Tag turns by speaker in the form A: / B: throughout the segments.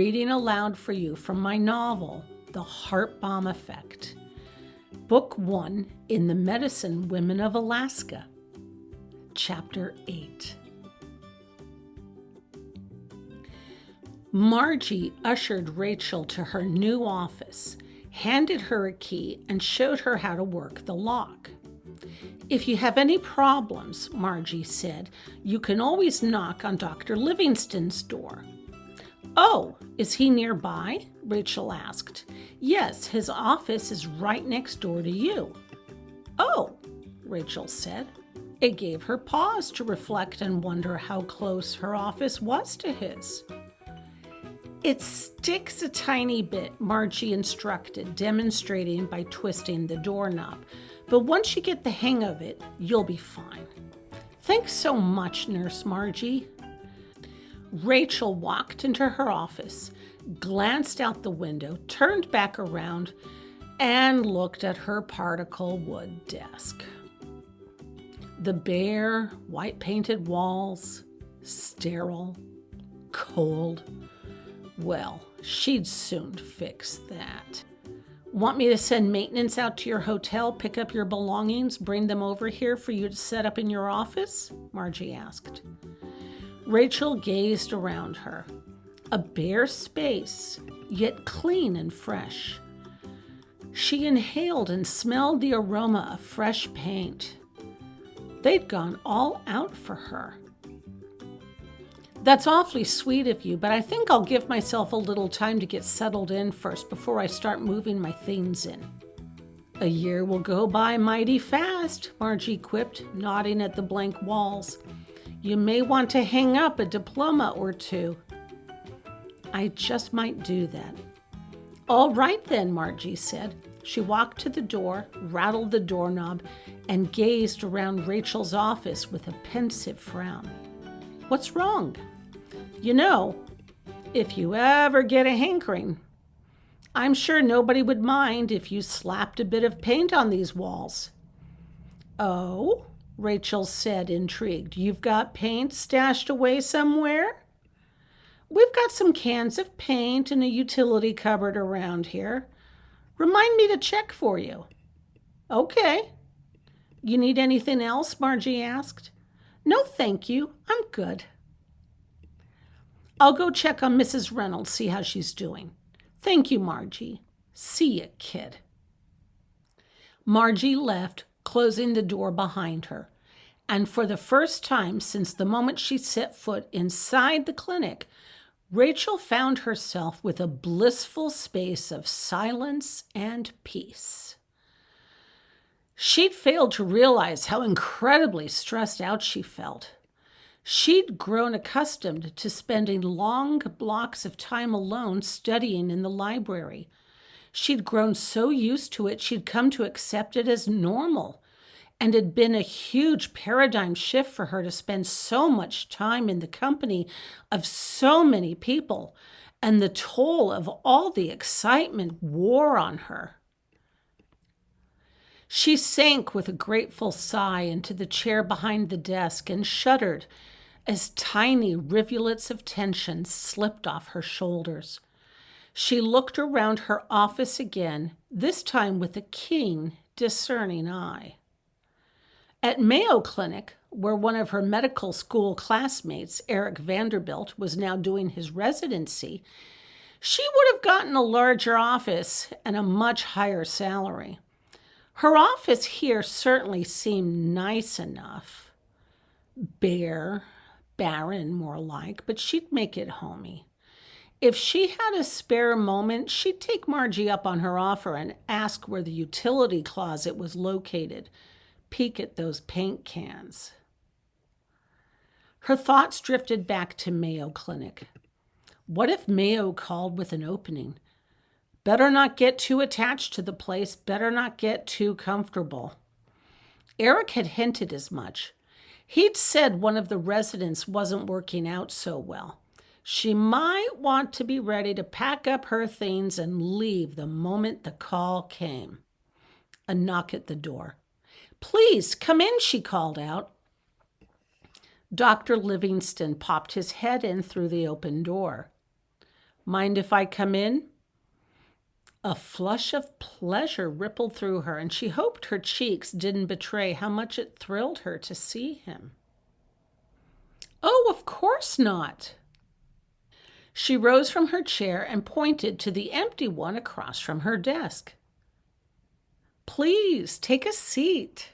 A: reading aloud for you from my novel, The Heartbalm Effect, Book 1 in the Medicine Women of Alaska, Chapter 8. Margie ushered Rachel to her new office, handed her a key, and showed her how to work the lock. "If you have any problems," Margie said, "you can always knock on Dr. Livingston's door." "Oh, is he nearby?" Rachel asked. "Yes, his office is right next door to you." "Oh," Rachel said. It gave her pause to reflect and wonder how close her office was to his. "It sticks a tiny bit," Margie instructed, demonstrating by twisting the doorknob. "But once you get the hang of it, you'll be fine." "Thanks so much, Nurse Margie." Rachel walked into her office, glanced out the window, turned back around, and looked at her particle wood desk. The bare, white-painted walls, sterile, cold. Well, she'd soon fix that. "Want me to send maintenance out to your hotel, pick up your belongings, bring them over here for you to set up in your office?" Margie asked. Rachel gazed around her. A bare space, yet clean and fresh. She inhaled and smelled the aroma of fresh paint. They'd gone all out for her. "That's awfully sweet of you, but I think I'll give myself a little time to get settled in first before I start moving my things in." "A year will go by mighty fast," Margie quipped, nodding at the blank walls. "You may want to hang up a diploma or two." "I just might do that." "All right then," Margie said. She walked to the door, rattled the doorknob, and gazed around Rachel's office with a pensive frown. "What's wrong?" "You know, if you ever get a hankering, I'm sure nobody would mind if you slapped a bit of paint on these walls." "Oh?" Rachel said, intrigued. "You've got paint stashed away somewhere?" "We've got some cans of paint in a utility cupboard around here. Remind me to check for you." "Okay." "You need anything else?" Margie asked. "No, thank you. I'm good." "I'll go check on Mrs. Reynolds, see how she's doing." "Thank you, Margie. See ya, kid." Margie left, closing the door behind her. And for the first time since the moment she set foot inside the clinic, Rachel found herself with a blissful space of silence and peace. She'd failed to realize how incredibly stressed out she felt. She'd grown accustomed to spending long blocks of time alone studying in the library. She'd grown so used to it, she'd come to accept it as normal. And it'd been a huge paradigm shift for her to spend so much time in the company of so many people, and the toll of all the excitement wore on her. She sank with a grateful sigh into the chair behind the desk and shuddered as tiny rivulets of tension slipped off her shoulders. She looked around her office again, this time with a keen, discerning eye. At Mayo Clinic, where one of her medical school classmates, Eric Vanderbilt, was now doing his residency, she would have gotten a larger office and a much higher salary. Her office here certainly seemed nice enough. Bare, barren more like, but she'd make it homey. If she had a spare moment, she'd take Margie up on her offer and ask where the utility closet was located. Peek at those paint cans. Her thoughts drifted back to Mayo Clinic. What if Mayo called with an opening? Better not get too attached to the place, better not get too comfortable. Eric had hinted as much. He'd said one of the residents wasn't working out so well. She might want to be ready to pack up her things and leave the moment the call came. A knock at the door. "Please, come in," she called out. Dr. Livingston popped his head in through the open door. Mind if I come in? A flush of pleasure rippled through her, and she hoped her cheeks didn't betray how much it thrilled her to see him. Oh, of course not. She rose from her chair and pointed to the empty one across from her desk. Please, take a seat.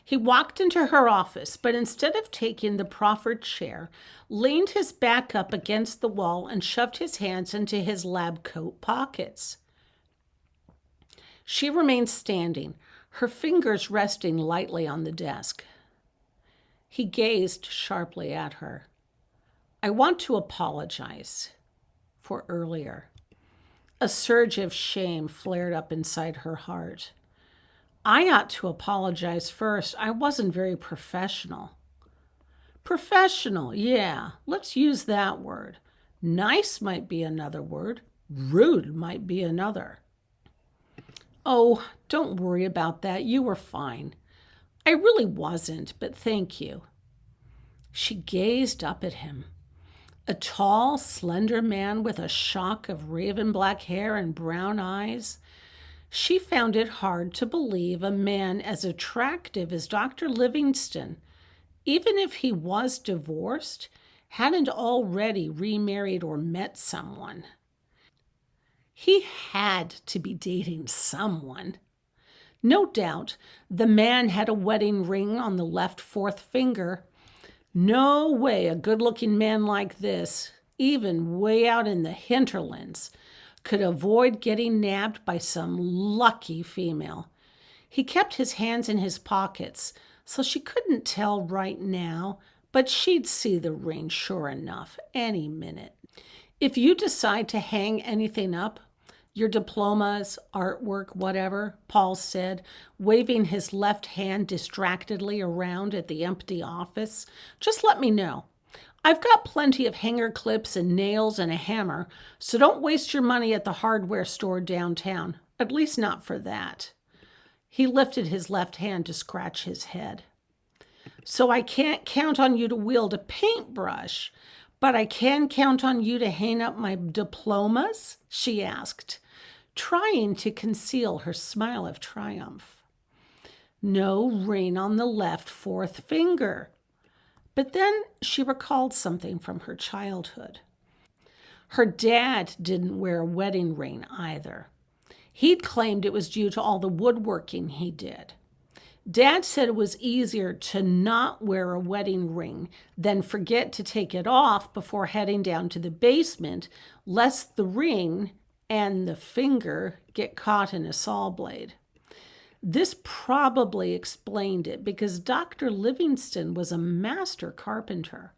A: He walked into her office, but instead of taking the proffered chair, leaned his back up against the wall and shoved his hands into his lab coat pockets. She remained standing, her fingers resting lightly on the desk. He gazed sharply at her. I want to apologize for earlier. A surge of shame flared up inside her heart. I ought to apologize first. I wasn't very professional. Professional, yeah, let's use that word. Nice might be another word. Rude might be another. Oh, don't worry about that. You were fine. I really wasn't, but thank you. She gazed up at him. A tall, slender man with a shock of raven black hair and brown eyes. She found it hard to believe a man as attractive as Dr. Livingston, even if he was divorced, hadn't already remarried or met someone. He had to be dating someone. No doubt the man had a wedding ring on the left fourth finger. No way a good-looking man like this, even way out in the hinterlands, could avoid getting nabbed by some lucky female. He kept his hands in his pockets, so she couldn't tell right now, but she'd see the ring sure enough any minute. If you decide to hang anything up, your diplomas, artwork, whatever, Paul said, waving his left hand distractedly around at the empty office, just let me know. I've got plenty of hanger clips and nails and a hammer, so don't waste your money at the hardware store downtown, at least not for that. He lifted his left hand to scratch his head. So I can't count on you to wield a paintbrush, but I can count on you to hang up my diplomas? She asked, trying to conceal her smile of triumph. No ring on the left fourth finger. But then she recalled something from her childhood. Her dad didn't wear a wedding ring either. He'd claimed it was due to all the woodworking he did. Dad said it was easier to not wear a wedding ring than forget to take it off before heading down to the basement, lest the ring and the finger get caught in a saw blade. This probably explained it because Dr. Livingston was a master carpenter.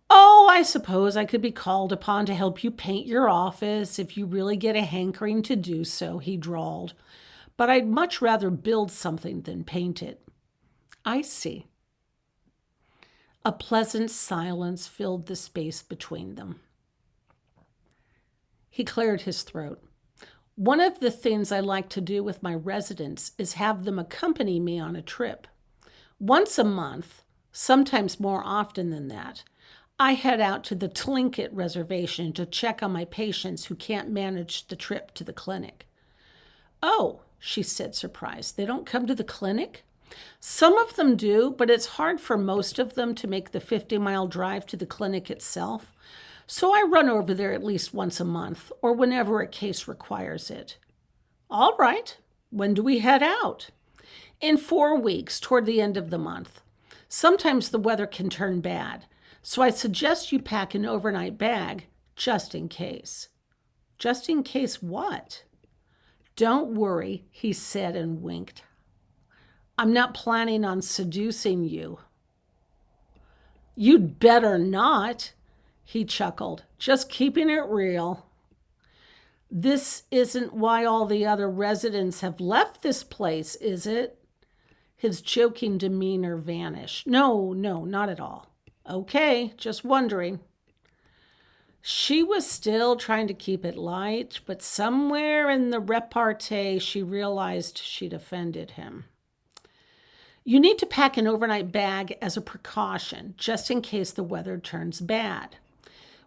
A: Oh, I suppose I could be called upon to help you paint your office if you really get a hankering to do so, he drawled. But I'd much rather build something than paint it. I see. A pleasant silence filled the space between them. He cleared his throat. One of the things I like to do with my residents is have them accompany me on a trip. Once a month, sometimes more often than that, I head out to the Tlingit Reservation to check on my patients who can't manage the trip to the clinic. Oh, she said, surprised. They don't come to the clinic? Some of them do, but it's hard for most of them to make the 50-mile drive to the clinic itself. So I run over there at least once a month, or whenever a case requires it. All right. When do we head out? In 4 weeks, toward the end of the month. Sometimes the weather can turn bad, so I suggest you pack an overnight bag, just in case. Just in case what? Don't worry, he said and winked. I'm not planning on seducing you. You'd better not, he chuckled, just keeping it real. This isn't why all the other residents have left this place, is it? His joking demeanor vanished. No, not at all. Okay, just wondering. She was still trying to keep it light, but somewhere in the repartee, she realized she'd offended him. You need to pack an overnight bag as a precaution, just in case the weather turns bad.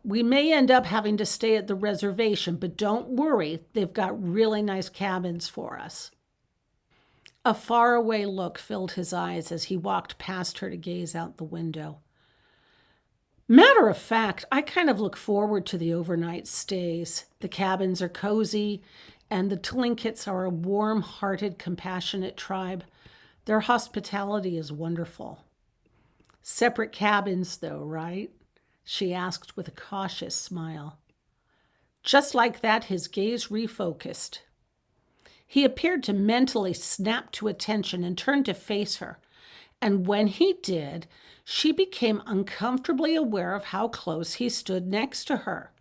A: We may end up having to stay at the reservation, but don't worry, they've got really nice cabins for us." A faraway look filled his eyes as he walked past her to gaze out the window. "Matter of fact, I kind of look forward to the overnight stays. The cabins are cozy, and the Tlinkets are a warm-hearted, compassionate tribe. Their hospitality is wonderful." "Separate cabins, though, right?" she asked with a cautious smile. Just like that, his gaze refocused. He appeared to mentally snap to attention and turn to face her. And when he did, she became uncomfortably aware of how close he stood next to her.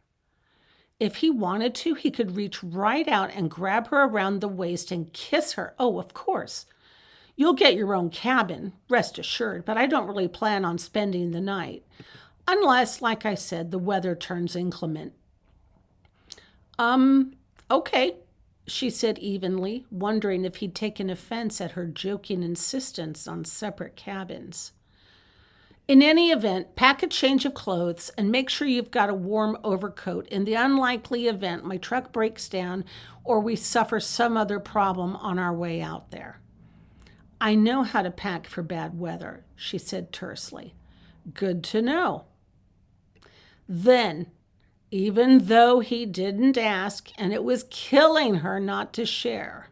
A: If he wanted to, he could reach right out and grab her around the waist and kiss her. Oh, of course. "You'll get your own cabin, rest assured, but I don't really plan on spending the night. Unless, like I said, the weather turns inclement." Okay, she said evenly, wondering if he'd taken offense at her joking insistence on separate cabins. "In any event, pack a change of clothes and make sure you've got a warm overcoat in the unlikely event my truck breaks down or we suffer some other problem on our way out there." "I know how to pack for bad weather," she said tersely. "Good to know." Then, even though he didn't ask, and it was killing her not to share,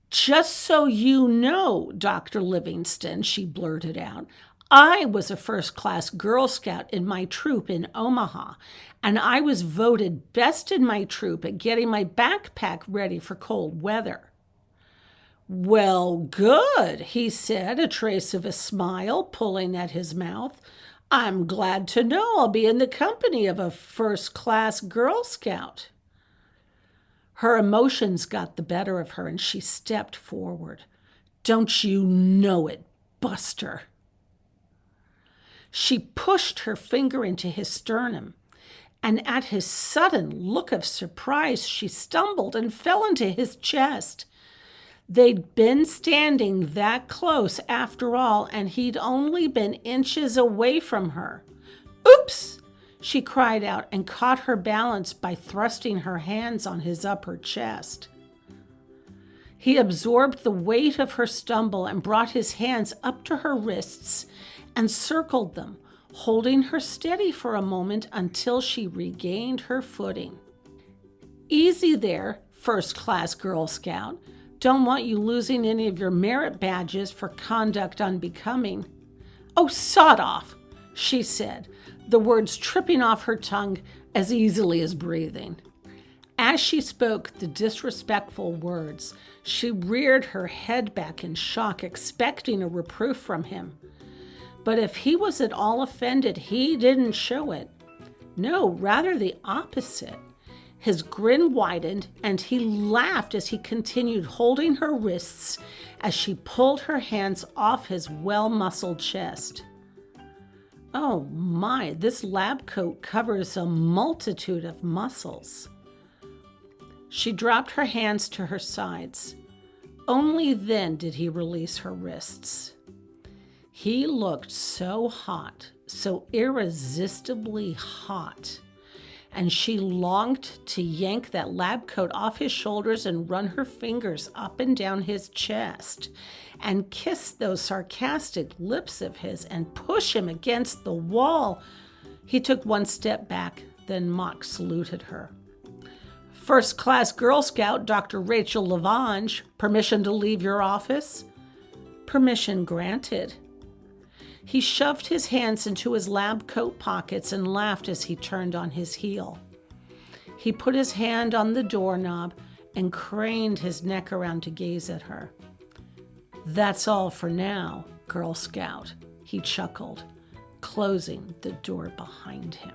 A: "Just so you know, Dr. Livingston," she blurted out, "I was a first-class Girl Scout in my troop in Omaha, and I was voted best in my troop at getting my backpack ready for cold weather." "Well, good," he said, a trace of a smile pulling at his mouth. "I'm glad to know I'll be in the company of a first-class Girl Scout." Her emotions got the better of her, and she stepped forward. "Don't you know it, Buster?" She pushed her finger into his sternum, and at his sudden look of surprise, she stumbled and fell into his chest. They'd been standing that close after all, and he'd only been inches away from her. "Oops!" she cried out and caught her balance by thrusting her hands on his upper chest. He absorbed the weight of her stumble and brought his hands up to her wrists and circled them, holding her steady for a moment until she regained her footing. "Easy there, first-class Girl Scout. Don't want you losing any of your merit badges for conduct unbecoming." "Oh, sod off," she said, the words tripping off her tongue as easily as breathing. As she spoke the disrespectful words, she reared her head back in shock, expecting a reproof from him. But if he was at all offended, he didn't show it. No, rather the opposite. His grin widened, and he laughed as he continued holding her wrists as she pulled her hands off his well-muscled chest. Oh my, this lab coat covers a multitude of muscles. She dropped her hands to her sides. Only then did he release her wrists. He looked so hot, so irresistibly hot, and she longed to yank that lab coat off his shoulders and run her fingers up and down his chest and kiss those sarcastic lips of his and push him against the wall. He took one step back, then mock saluted her. "First-class Girl Scout, Dr. Rachel Lavange, permission to leave your office?" "Permission granted." He shoved his hands into his lab coat pockets and laughed as he turned on his heel. He put his hand on the doorknob and craned his neck around to gaze at her. "That's all for now, Girl Scout," he chuckled, closing the door behind him.